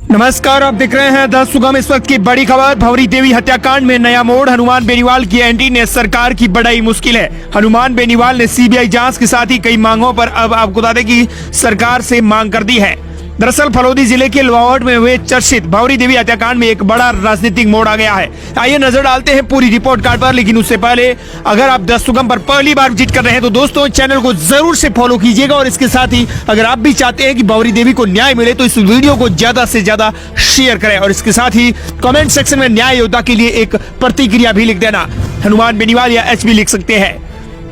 नमस्कार, आप देख रहे हैं 10 सुगम। इस वक्त की बड़ी खबर, भंवरी देवी हत्याकांड में नया मोड़। हनुमान बेनीवाल की एंट्री ने सरकार की बढ़ाई मुश्किल है। हनुमान बेनीवाल ने सीबीआई जांच के साथ ही कई मांगों पर अब आपको बता दें कि सरकार से मांग कर दी है। दरअसल फलोदी जिले के लोहावट में हुए चर्चित भंवरी देवी हत्याकांड में एक बड़ा राजनीतिक मोड़ आ गया है। आइए नजर डालते हैं पूरी रिपोर्ट कार्ड पर, लेकिन उससे पहले अगर आप 10 सुगम पर पहली बार विजिट कर रहे हैं तो दोस्तों चैनल को जरूर से फॉलो कीजिएगा, और इसके साथ ही अगर आप भी चाहते हैं कि भंवरी देवी को न्याय मिले तो इस वीडियो को ज्यादा से ज्यादा शेयर करें, और इसके साथ ही कमेंट सेक्शन में न्याय योद्धा के लिए एक प्रतिक्रिया भी लिख देना। हनुमान बेनीवाल या एच भी लिख सकते हैं।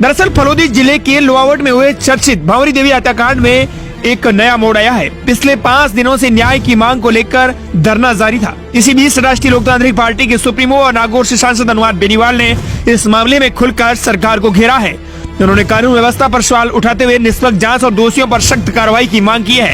दरअसल फलोदी जिले के लोहावट में हुए चर्चित भंवरी देवी हत्याकांड में एक नया मोड़ आया है। पिछले 5 दिनों से न्याय की मांग को लेकर धरना जारी था। इसी बीच राष्ट्रीय लोकतांत्रिक पार्टी के सुप्रीमो और नागौर से सांसद हनुमान बेनीवाल ने इस मामले में खुलकर सरकार को घेरा है। उन्होंने कानून व्यवस्था पर सवाल उठाते हुए निष्पक्ष जांच और दोषियों पर सख्त कार्रवाई की मांग की है।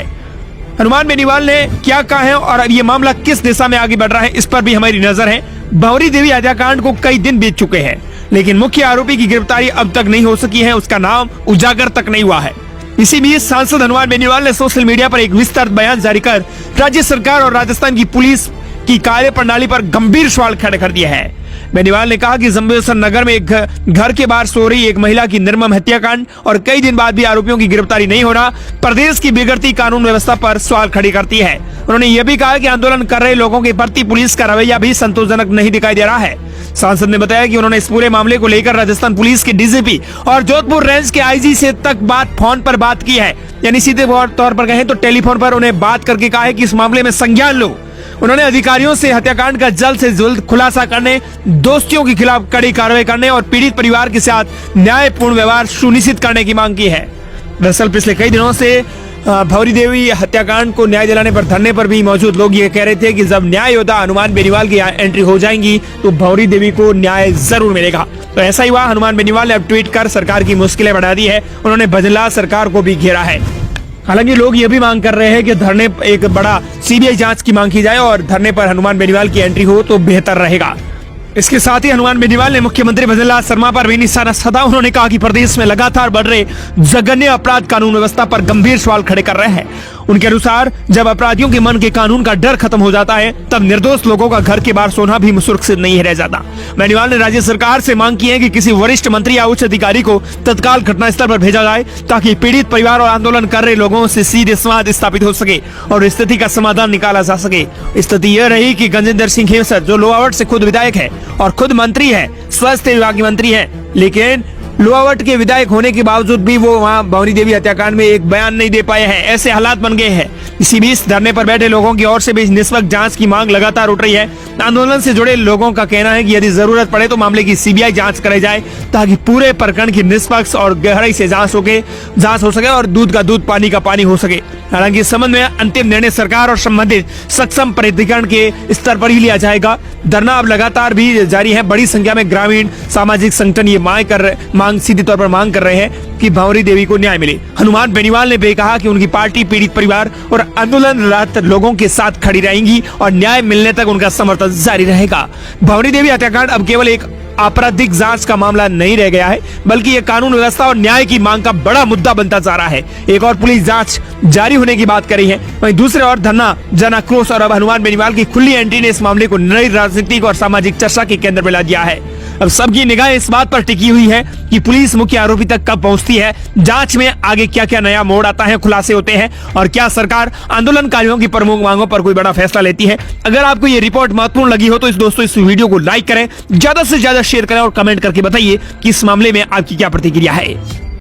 हनुमान बेनीवाल ने क्या कहा है और अब ये मामला किस दिशा में आगे बढ़ रहा है, इस पर भी हमारी नजर है। भंवरी देवी हत्याकांड को कई दिन बीत चुके हैं, लेकिन मुख्य आरोपी की गिरफ्तारी अब तक नहीं हो सकी है। उसका नाम उजागर तक नहीं हुआ है। इसी बीच सांसद हनुमान बेनीवाल ने सोशल मीडिया पर एक विस्तृत बयान जारी कर राज्य सरकार और राजस्थान की पुलिस की कार्य प्रणाली पर गंभीर सवाल खड़े कर दिया है। बेनीवाल ने कहा कि जंबेश्वर नगर में एक घर के बाहर सो रही एक महिला की निर्मम हत्याकांड और कई दिन बाद भी आरोपियों की गिरफ्तारी नहीं होना प्रदेश की बिगड़ती कानून व्यवस्था पर सवाल खड़ी करती है। उन्होंने यह भी कहा कि आंदोलन कर रहे लोगों के प्रति पुलिस का रवैया भी संतोषजनक नहीं दिखाई दे रहा है। सांसद ने बताया कि उन्होंने इस पूरे मामले को लेकर राजस्थान पुलिस के डीजीपी और जोधपुर रेंज के आईजी से तक फोन पर बात की है, यानी सीधे तौर पर कहें तो टेलीफोन पर उन्हें बात करके कहा है कि इस मामले में संज्ञान लो। उन्होंने अधिकारियों से हत्याकांड का जल्द से जल्द खुलासा करने, दोषियों के खिलाफ कड़ी कार्रवाई करने और पीड़ित परिवार के साथ न्यायपूर्ण व्यवहार सुनिश्चित करने की मांग की है। दरअसल पिछले कई दिनों से भंवरी देवी हत्याकांड को न्याय दिलाने पर धरने पर भी मौजूद लोग ये कह रहे थे कि जब न्याय योद्धा हनुमान बेनीवाल की एंट्री हो जाएंगी तो भंवरी देवी को न्याय जरूर मिलेगा। तो ऐसा ही हुआ। हनुमान बेनीवाल ने अब ट्वीट कर सरकार की मुश्किलें बढ़ा दी है। उन्होंने भजला सरकार को भी घेरा है। हालांकि लोग ये भी मांग कर रहे हैं कि धरने एक बड़ा सीबीआई जांच की मांग की जाए और धरने पर हनुमान बेनीवाल की एंट्री हो तो बेहतर रहेगा। इसके साथ ही हनुमान बेनीवाल ने मुख्यमंत्री भजनलाल शर्मा पर भी निशाना साधा। उन्होंने कहा कि प्रदेश में लगातार बढ़ रहे जघन्य अपराध कानून व्यवस्था पर गंभीर सवाल खड़े कर रहे हैं। उनके अनुसार जब अपराधियों के मन के कानून का डर खत्म हो जाता है तब निर्दोष लोगों का घर के बाहर सोना भी सुरक्षित नहीं रह जाता। बेनीवाल ने राज्य सरकार से मांग की है कि किसी वरिष्ठ मंत्री या उच्च अधिकारी को तत्काल घटनास्थल पर भेजा जाए ताकि पीड़ित परिवार और आंदोलन कर रहे लोगों से सीधे संवाद स्थापित हो सके और स्थिति का समाधान निकाला जा सके। स्थिति यह रही कि गजेंद्र सिंह खेमसर, जो लोहावट से खुद विधायक है और खुद मंत्री है, स्वास्थ्य विभाग के मंत्री है, लेकिन लोहावट के विधायक होने के बावजूद भी वो वहां भंवरी देवी हत्याकांड में एक बयान नहीं दे पाए हैं। ऐसे हालात बन गए हैं। इसी बीच धरने पर बैठे लोगों की ओर से भी निष्पक्ष जांच की मांग लगातार उठ रही है। आंदोलन से जुड़े लोगों का कहना है कि यदि जरूरत पड़े तो मामले की सीबीआई जांच कराई जाए ताकि पूरे प्रकरण की निष्पक्ष और गहराई से जांच हो सके और दूध का दूध पानी का पानी हो सके। हालांकि इस संबंध में अंतिम निर्णय सरकार और संबंधित सक्षम प्राधिकरण के स्तर पर ही लिया जाएगा। धरना अब लगातार भी जारी है। बड़ी संख्या में ग्रामीण सामाजिक संगठन ये सीधे तौर पर मांग कर रहे हैं कि भंवरी देवी को न्याय मिले। हनुमान बेनीवाल ने भी कहा कि उनकी पार्टी पीड़ित परिवार और आंदोलनरत लोगों के साथ खड़ी रहेंगी और न्याय मिलने तक उनका समर्थन जारी रहेगा। भंवरी देवी हत्याकांड अब केवल एक आपराधिक जांच का मामला नहीं रह गया है, बल्कि ये कानून व्यवस्था और न्याय की मांग का बड़ा मुद्दा बनता जा रहा है। एक और पुलिस जांच जारी होने की बात करी है, वहीं दूसरे ओर धरना, जन आक्रोश और अब हनुमान बेनीवाल की खुली एंट्री ने इस मामले को नई राजनीतिक और सामाजिक चर्चा के केंद्र में ला दिया है। अब सबकी निगाह इस बात पर टिकी हुई है कि पुलिस मुख्य आरोपी तक कब पहुंचती है, जांच में आगे क्या क्या नया मोड़ आता है, खुलासे होते हैं और क्या सरकार आंदोलनकारियों की प्रमुख मांगों पर कोई बड़ा फैसला लेती है। अगर आपको ये रिपोर्ट महत्वपूर्ण लगी हो तो दोस्तों इस वीडियो को लाइक करें, ज्यादा से ज्यादा शेयर करें और कमेंट करके बताइए कि इस मामले में आपकी क्या प्रतिक्रिया है।